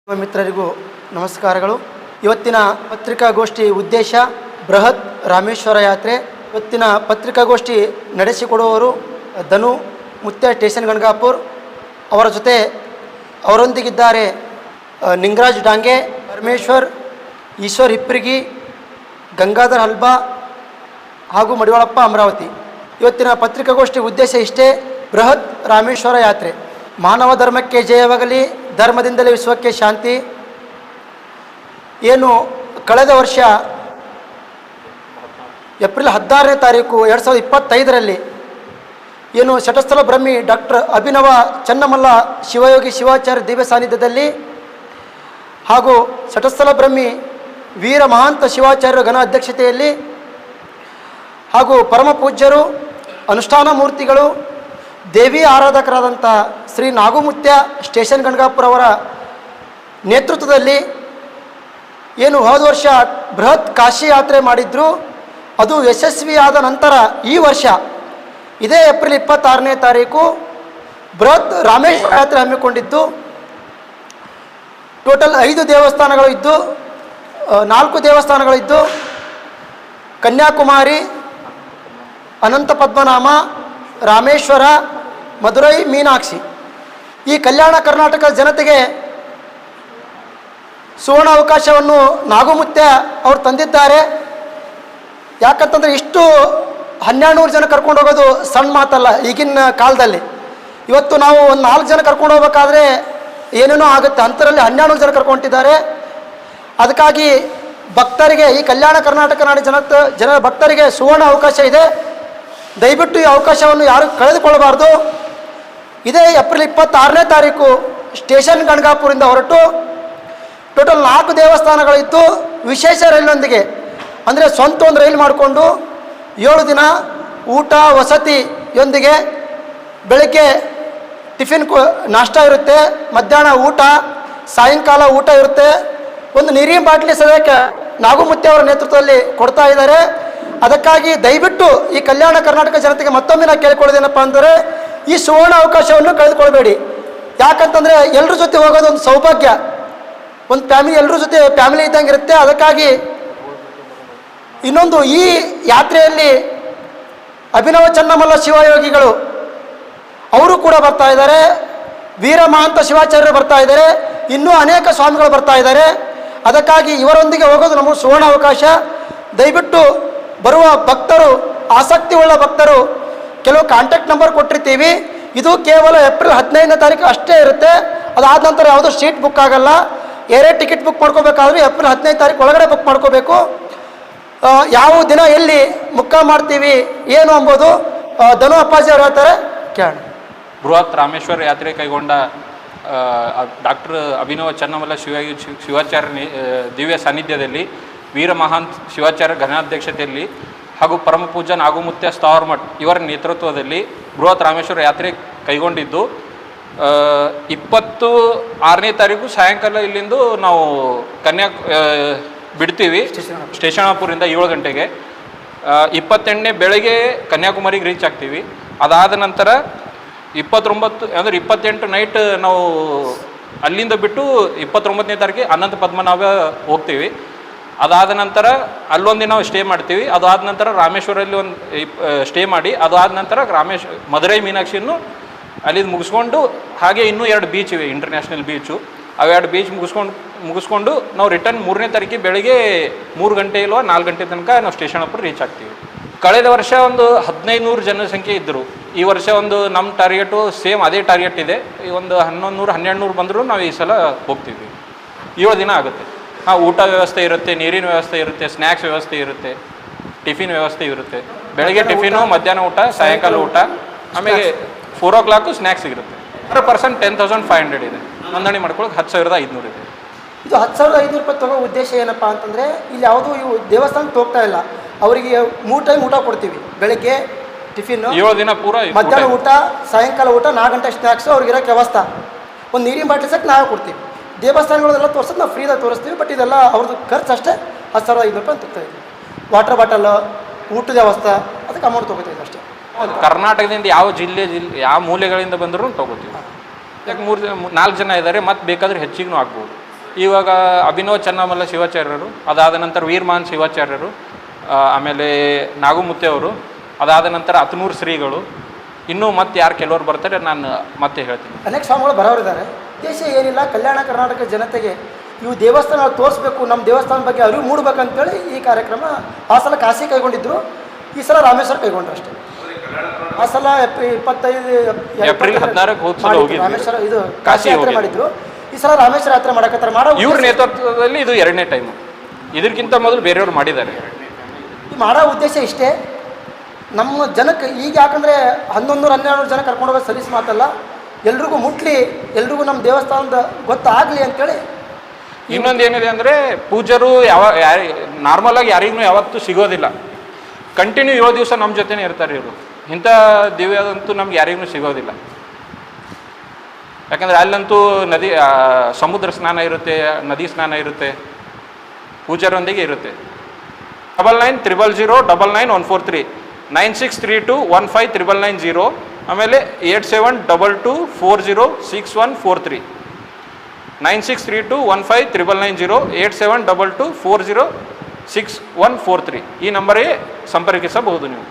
ಮಿತ್ರರಿಗೂ ನಮಸ್ಕಾರಗಳು. ಇವತ್ತಿನ ಪತ್ರಿಕಾಗೋಷ್ಠಿ ಉದ್ದೇಶ ಬೃಹತ್ ರಾಮೇಶ್ವರ ಯಾತ್ರೆ. ಇವತ್ತಿನ ಪತ್ರಿಕಾಗೋಷ್ಠಿ ನಡೆಸಿಕೊಡುವವರು ಧನು ಮುತ್ಯ ಸ್ಟೇಷನ್ ಗಣಗಾಪುರ್. ಅವರ ಜೊತೆ ಅವರೊಂದಿಗಿದ್ದಾರೆ ನಿಂಗರಾಜ್ ಡಾಂಗೆ, ಪರಮೇಶ್ವರ್, ಈಶ್ವರ್ ಹಿಪ್ರಿಗಿ, ಗಂಗಾಧರ್ ಹಲ್ಬಾ ಹಾಗೂ ಮಡಿವಾಳಪ್ಪ ಅಮರಾವತಿ. ಇವತ್ತಿನ ಪತ್ರಿಕಾಗೋಷ್ಠಿ ಉದ್ದೇಶ ಇಷ್ಟೇ: ಬೃಹತ್ ರಾಮೇಶ್ವರ ಯಾತ್ರೆ. ಮಾನವ ಧರ್ಮಕ್ಕೆ ಜಯವಾಗಲಿ, ಧರ್ಮದಿಂದಲೇ ವಿಶ್ವಕ್ಕೆ ಶಾಂತಿ. ಏನು ಕಳೆದ ವರ್ಷ ಏಪ್ರಿಲ್ 16ನೇ ತಾರೀಕು 2025ರಲ್ಲಿ ಏನು ಶಟಸ್ಥಲ ಬ್ರಹ್ಮಿ ಡಾಕ್ಟರ್ ಅಭಿನವ ಚನ್ನಮಲ್ಲ ಶಿವಯೋಗಿ ಶಿವಾಚಾರ್ಯ ದಿವ್ಯ ಸಾನ್ನಿಧ್ಯದಲ್ಲಿ ಹಾಗೂ ಶಟಸ್ಥಲ ಬ್ರಹ್ಮಿ ವೀರ ಮಹಾಂತ ಶಿವಾಚಾರ್ಯರ ಘನ ಅಧ್ಯಕ್ಷತೆಯಲ್ಲಿ ಹಾಗೂ ಪರಮ ಪೂಜ್ಯರು ಅನುಷ್ಠಾನ ಮೂರ್ತಿಗಳು ದೇವಿ ಆರಾಧಕರಾದಂಥ ಶ್ರೀ ನಾಗುಮುತ್ಯ ಸ್ಟೇಷನ್ ಗಣಗಾಪುರ ಅವರ ನೇತೃತ್ವದಲ್ಲಿ ಏನು ಹೋದ ವರ್ಷ ಬೃಹತ್ ಕಾಶಿ ಯಾತ್ರೆ ಮಾಡಿದ್ರು, ಅದು ಯಶಸ್ವಿಯಾದ ನಂತರ ಈ ವರ್ಷ ಇದೇ ಏಪ್ರಿಲ್ 26ನೇ ತಾರೀಕು ಬೃಹತ್ ರಾಮೇಶ್ವರ ಯಾತ್ರೆ ಹಮ್ಮಿಕೊಂಡಿದ್ದು. ಟೋಟಲ್ 5 ದೇವಸ್ಥಾನಗಳು ಇದ್ದು, 4 ದೇವಸ್ಥಾನಗಳಿದ್ದು, ಕನ್ಯಾಕುಮಾರಿ, ಅನಂತ ಪದ್ಮನಾಮ, ರಾಮೇಶ್ವರ, ಮಧುರೈ, ಮೀನಾಕ್ಷಿ. ಈ ಕಲ್ಯಾಣ ಕರ್ನಾಟಕ ಜನತೆಗೆ ಸುವರ್ಣ ಅವಕಾಶವನ್ನು ನಾಗುಮುತ್ಯ ಅವರು ತಂದಿದ್ದಾರೆ. ಯಾಕಂತಂದರೆ ಇಷ್ಟು 1200 ಜನ ಕರ್ಕೊಂಡು ಹೋಗೋದು ಸಣ್ಣ ಮಾತಲ್ಲ ಈಗಿನ ಕಾಲದಲ್ಲಿ. ಇವತ್ತು ನಾವು ಒಂದು 4 ಜನ ಕರ್ಕೊಂಡು ಹೋಗ್ಬೇಕಾದ್ರೆ ಏನೇನೋ ಆಗುತ್ತೆ, ಅಂಥರಲ್ಲಿ 1200 ಜನ ಕರ್ಕೊಂಡಿದ್ದಾರೆ. ಅದಕ್ಕಾಗಿ ಭಕ್ತರಿಗೆ, ಈ ಕಲ್ಯಾಣ ಕರ್ನಾಟಕ ನಾಡಿ ಜನರ ಭಕ್ತರಿಗೆ ಸುವರ್ಣ ಅವಕಾಶ ಇದೆ. ದಯವಿಟ್ಟು ಈ ಅವಕಾಶವನ್ನು ಯಾರು ಕಳೆದುಕೊಳ್ಳಬಾರ್ದು. ಇದೇ ಏಪ್ರಿಲ್ 26ನೇ ತಾರೀಕು ಸ್ಟೇಷನ್ ಗಣಗಾಪುರಿಂದ ಹೊರಟು ಟೋಟಲ್ 4 ದೇವಸ್ಥಾನಗಳಿದ್ದು, ವಿಶೇಷ ರೈಲಿನೊಂದಿಗೆ, ಅಂದರೆ ಸ್ವಂತ ಒಂದು ರೈಲು ಮಾಡಿಕೊಂಡು 7 ದಿನ ಊಟ ವಸತಿಯೊಂದಿಗೆ ಬೆಳಗ್ಗೆ ಟಿಫಿನ್ ನಾಷ್ಟ ಇರುತ್ತೆ, ಮಧ್ಯಾಹ್ನ ಊಟ, ಸಾಯಂಕಾಲ ಊಟ ಇರುತ್ತೆ. ಒಂದು ನೀರಿನ ಬಾಟ್ಲಿ ಸದ್ಯಕ್ಕೆ ನಾಗುಮುತ್ಯ ಅವರ ನೇತೃತ್ವದಲ್ಲಿ ಕೊಡ್ತಾ ಇದ್ದಾರೆ. ಅದಕ್ಕಾಗಿ ದಯವಿಟ್ಟು ಈ ಕಲ್ಯಾಣ ಕರ್ನಾಟಕ ಜನತೆಗೆ ಮತ್ತೊಮ್ಮೆ ನಾನು ಕೇಳಿಕೊಳ್ಳೋದೇನಪ್ಪ ಅಂದರೆ, ಈ ಸುವರ್ಣ ಅವಕಾಶವನ್ನು ಕಳೆದುಕೊಳ್ಬೇಡಿ. ಯಾಕಂತಂದರೆ ಎಲ್ಲರ ಜೊತೆ ಹೋಗೋದು ಒಂದು ಸೌಭಾಗ್ಯ. ಒಂದು ಫ್ಯಾಮಿಲಿ, ಎಲ್ಲರ ಜೊತೆ ಫ್ಯಾಮಿಲಿ ಇದ್ದಂಗೆ ಇರುತ್ತೆ. ಅದಕ್ಕಾಗಿ ಇನ್ನೊಂದು, ಈ ಯಾತ್ರೆಯಲ್ಲಿ ಅಭಿನವ ಚನ್ನಮಲ್ಲ ಶಿವಯೋಗಿಗಳು ಅವರು ಕೂಡ ಬರ್ತಾ ಇದ್ದಾರೆ, ವೀರ ಮಹಾಂತ ಶಿವಾಚಾರ್ಯರು ಬರ್ತಾ ಇದ್ದಾರೆ, ಇನ್ನೂ ಅನೇಕ ಸ್ವಾಮಿಗಳು ಬರ್ತಾ ಇದ್ದಾರೆ. ಅದಕ್ಕಾಗಿ ಇವರೊಂದಿಗೆ ಹೋಗೋದು ನಮಗೆ ಸುವರ್ಣ ಅವಕಾಶ. ದಯವಿಟ್ಟು ಬರುವ ಭಕ್ತರು, ಆಸಕ್ತಿ ಉಳ್ಳ ಭಕ್ತರು, ಕೆಲವು ಕಾಂಟ್ಯಾಕ್ಟ್ ನಂಬರ್ ಕೊಟ್ಟಿರ್ತೀವಿ. ಇದು ಕೇವಲ ಏಪ್ರಿಲ್ 15ನೇ ತಾರೀಕು ಅಷ್ಟೇ ಇರುತ್ತೆ. ಅದಾದ ನಂತರ ಯಾವುದೋ ಸೀಟ್ ಬುಕ್ ಆಗಲ್ಲ. ಏರೇ ಟಿಕೆಟ್ ಬುಕ್ ಮಾಡ್ಕೋಬೇಕಾದ್ರೂ ಏಪ್ರಿಲ್ 15ನೇ ತಾರೀಕು ಒಳಗಡೆ ಬುಕ್ ಮಾಡ್ಕೋಬೇಕು. ಯಾವ ದಿನ ಎಲ್ಲಿ ಮುಕ್ಕ ಮಾಡ್ತೀವಿ ಏನು ಅಂಬೋದು ಧನು ಅಪ್ಪಾಜಿ ಅವರು ಹೇಳ್ತಾರೆ, ಕೇಳೋಣ. ಬೃಹತ್ ರಾಮೇಶ್ವರ ಯಾತ್ರೆ ಕೈಗೊಂಡ ಡಾಕ್ಟರ್ ಅಭಿನವ ಚನ್ನಮಲ್ಲ ಶಿವಾಚಾರ್ಯ ದಿವ್ಯ ಸಾನ್ನಿಧ್ಯದಲ್ಲಿ ವೀರ ಮಹಾಂತ್ ಶಿವಾಚಾರ್ಯ ಘನಾಧ್ಯಕ್ಷತೆಯಲ್ಲಿ ಹಾಗೂ ಪರಮ ಪೂಜ್ಯ ನಾಗುಮುತ್ಯ ಸ್ಥಾವರ ಮಠ್ ಇವರ ನೇತೃತ್ವದಲ್ಲಿ ಬೃಹತ್ ರಾಮೇಶ್ವರ ಯಾತ್ರೆ ಕೈಗೊಂಡಿದ್ದು, 26ನೇ ತಾರೀಕು ಸಾಯಂಕಾಲ ಇಲ್ಲಿಂದ ನಾವು ಬಿಡ್ತೀವಿ ಸ್ಟೇಷನಾಪುರಿಂದ 7 ಗಂಟೆಗೆ. 28ನೇ ಬೆಳಗ್ಗೆ ಕನ್ಯಾಕುಮಾರಿಗೆ ರೀಚ್ ಆಗ್ತೀವಿ. ಅದಾದ ನಂತರ 29 ಅಂದರೆ 28 ನೈಟ್ ನಾವು ಅಲ್ಲಿಂದ ಬಿಟ್ಟು 29ನೇ ತಾರೀಕಿಗೆ ಅನಂತ ಪದ್ಮನಾಭ ಹೋಗ್ತೀವಿ. ಅದಾದ ನಂತರ ಅಲ್ಲೊಂದು ದಿನ ಸ್ಟೇ ಮಾಡ್ತೀವಿ. ಅದಾದ ನಂತರ ರಾಮೇಶ್ವರಲ್ಲಿ ಒಂದು ಸ್ಟೇ ಮಾಡಿ, ಅದಾದ ನಂತರ ಮಧುರೈ ಮೀನಾಕ್ಷಿಯನ್ನು ಅಲ್ಲಿಂದ ಮುಗಿಸ್ಕೊಂಡು, ಹಾಗೆ ಇನ್ನೂ 2 ಬೀಚ್ ಇವೆ, ಇಂಟರ್ನ್ಯಾಷನಲ್ ಬೀಚು. ಅವೆರಡು ಬೀಚ್ ಮುಗಿಸ್ಕೊಂಡು ನಾವು ರಿಟರ್ನ್ 3ನೇ ತಾರೀಕಿಗೆ ಬೆಳಗ್ಗೆ 3 ಗಂಟೆ ಇಲ್ವಾ 4 ಗಂಟೆ ತನಕ ನಾವು ಸ್ಟೇಷನಪ್ಪು ರೀಚ್ ಆಗ್ತೀವಿ. ಕಳೆದ ವರ್ಷ ಒಂದು 1500 ಜನಸಂಖ್ಯೆ ಇದ್ದರು. ಈ ವರ್ಷ ಒಂದು ನಮ್ಮ ಟಾರ್ಗೆಟು ಸೇಮ್ ಅದೇ ಟಾರ್ಗೆಟ್ ಇದೆ. ಈ ಒಂದು 1100-1200 ಬಂದರೂ ನಾವು ಈ ಸಲ ಹೋಗ್ತೀವಿ. 7 ದಿನ ಆಗುತ್ತೆ. ಊಟ ವ್ಯವಸ್ಥೆ ಇರುತ್ತೆ, ನೀರಿನ ವ್ಯವಸ್ಥೆ ಇರುತ್ತೆ, ಸ್ನ್ಯಾಕ್ಸ್ ವ್ಯವಸ್ಥೆ ಇರುತ್ತೆ, ಟಿಫಿನ್ ವ್ಯವಸ್ಥೆ ಇರುತ್ತೆ. ಬೆಳಗ್ಗೆ ಟಿಫಿನು, ಮಧ್ಯಾಹ್ನ ಊಟ, ಸಾಯಂಕಾಲ ಊಟ, ಆಮೇಲೆ 4 o'clock ಸ್ನ್ಯಾಕ್ಸ್ ಇರುತ್ತೆ. ಪರ್ ಪರ್ಸನ್ 10,500 ಇದೆ. ನೋಂದಣಿ ಮಾಡ್ಕೊಳ್ಳೋಕೆ 10,500 ಇದೆ. ಇದು 10,500 ರೂಪಾಯಿ ತಗೋ ಉದ್ದೇಶ ಏನಪ್ಪ ಅಂತಂದರೆ, ಇಲ್ಲಿ ಯಾವುದೂ ಇವು ದೇವಸ್ಥಾನಕ್ಕೆ ಹೋಗ್ತಾ ಇಲ್ಲ. ಅವರಿಗೆ 3 ಟೈಮ್ ಊಟ ಕೊಡ್ತೀವಿ. ಬೆಳಗ್ಗೆ ಟಿಫಿನ್ನು, 7 ದಿನ ಪೂರ, ಮಧ್ಯಾಹ್ನ ಊಟ, ಸಾಯಂಕಾಲ ಊಟ, 4 ಗಂಟೆ ಸ್ನ್ಯಾಕ್ಸು. ಅವ್ರಿಗೆ ಇರೋಕ್ಕೆ ವ್ಯವಸ್ಥೆ, ಒಂದು ನೀರಿನ ಬಾಟ್ಲಿ ಸಕ್ಕೆ ನಾವೇ ಕೊಡ್ತೀವಿ. ದೇವಸ್ಥಾನಗಳನ್ನೆಲ್ಲ ತೋರಿಸೋದು ನಾವು ಫ್ರೀದಾಗ ತೋರಿಸ್ತೀವಿ. ಬಟ್ ಇದೆಲ್ಲ ಅವ್ರದ್ದು ಖರ್ಚು ಅಷ್ಟೇ. 10,500 ರೂಪಾಯಿ ಅಂತ ಇದ್ದೀವಿ. ವಾಟರ್ ಬಾಟಲ್, ಊಟದ ವ್ಯವಸ್ಥೆ, ಅದಕ್ಕೆ ಅಮೌಂಟ್ ತೊಗೋತೀವಿ ಅಷ್ಟೇ. ಕರ್ನಾಟಕದಿಂದ ಯಾವ ಯಾವ ಮೂಲೆಗಳಿಂದ ಬಂದರೂ ತೊಗೋತೀವಿ. ಯಾಕೆ 3-4 ಜನ ಇದ್ದಾರೆ, ಮತ್ತು ಬೇಕಾದರೆ ಹೆಚ್ಚಿಗೂ ಆಗ್ಬೋದು. ಇವಾಗ ಅಭಿನವ್ ಚೆನ್ನಮಲ್ಲ ಶಿವಾಚಾರ್ಯರು, ಅದಾದ ನಂತರ ವೀರಮಾನ್ ಶಿವಾಚಾರ್ಯರು, ಆಮೇಲೆ ನಾಗುಮುತ್ತೆ ಅವರು, ಅದಾದ ನಂತರ ಅತನೂರು ಶ್ರೀಗಳು, ಇನ್ನೂ ಮತ್ತೆ ಯಾರು ಕೆಲವರು ಬರ್ತಾರೆ ನಾನು ಮತ್ತೆ ಹೇಳ್ತೀನಿ. ಅನೇಕ ಸ್ವಾಮಿಗಳು ಬರೋರಿದ್ದಾರೆ. ಉದ್ದೇಶ ಏನಿಲ್ಲ, ಕಲ್ಯಾಣ ಕರ್ನಾಟಕ ಜನತೆಗೆ ಇವು ದೇವಸ್ಥಾನ ತೋರಿಸ್ಬೇಕು, ನಮ್ಮ ದೇವಸ್ಥಾನ ಬಗ್ಗೆ ಅರಿವು ಮೂಡಬೇಕಂತೇಳಿ ಈ ಕಾರ್ಯಕ್ರಮ ಆ ಸಲ ಕಾಶಿ ಕೈಗೊಂಡಿದ್ರು, ಈ ಸಲ ರಾಮೇಶ್ವರ ಕೈಗೊಂಡ್ರು ಅಷ್ಟೇ. ಆ ಸಲ ಏಪ್ರಿಲ್ 14 ರಾಮೇಶ್ವರ ಇದು ಕಾಶಿ ಯಾತ್ರೆ ಮಾಡಿದ್ರು, ಈ ಸಲ ರಾಮೇಶ್ವರ ಯಾತ್ರೆ ಮಾಡಕತ್ತಾರೆ. ಇವ್ರ ನೇತೃತ್ವದಲ್ಲಿ ಇದು 2ನೇ ಟೈಮು, ಇದಕ್ಕಿಂತ ಮೊದಲು ಬೇರೆಯವರು ಮಾಡಿದ್ದಾರೆ. ಈ ಮಾಡೋ ಉದ್ದೇಶ ಇಷ್ಟೇ, ನಮ್ಮ ಜನಕ್ಕೆ ಈಗ ಯಾಕಂದರೆ 1100-1200 ಜನ ಕರ್ಕೊಂಡು ಹೋಗೋದು ಸಲೀಸ್ ಮಾತಲ್ಲ, ಎಲ್ರಿಗೂ ಮುಟ್ಲಿ, ಎಲ್ರಿಗೂ ನಮ್ಮ ದೇವಸ್ಥಾನದ ಗೊತ್ತಾಗಲಿ ಅಂತೇಳಿ. ಇನ್ನೊಂದು ಏನಿದೆ ಅಂದರೆ ಪೂಜರು ನಾರ್ಮಲ್ ಆಗಿ ಯಾರಿಗೂ ಯಾವತ್ತೂ ಸಿಗೋದಿಲ್ಲ. ಕಂಟಿನ್ಯೂ 7 ದಿವಸ ನಮ್ಮ ಜೊತೆನೇ ಇರ್ತಾರೆ ಇವರು. ಇಂಥ ದಿವ್ಯದಂತೂ ನಮ್ಗೆ ಯಾರಿಗೂ ಸಿಗೋದಿಲ್ಲ. ಯಾಕಂದರೆ ಅಲ್ಲಂತೂ ಸಮುದ್ರ ಸ್ನಾನ ಇರುತ್ತೆ, ನದಿ ಸ್ನಾನ ಇರುತ್ತೆ, ಪೂಜಾರೊಂದಿಗೆ ಇರುತ್ತೆ. 9990099143 9632159990 ಆಮೇಲೆ 8722406143 9632159990 8722406143 ಈ ನಂಬರಿಗೆ ಸಂಪರ್ಕಿಸಬಹುದು ನೀವು.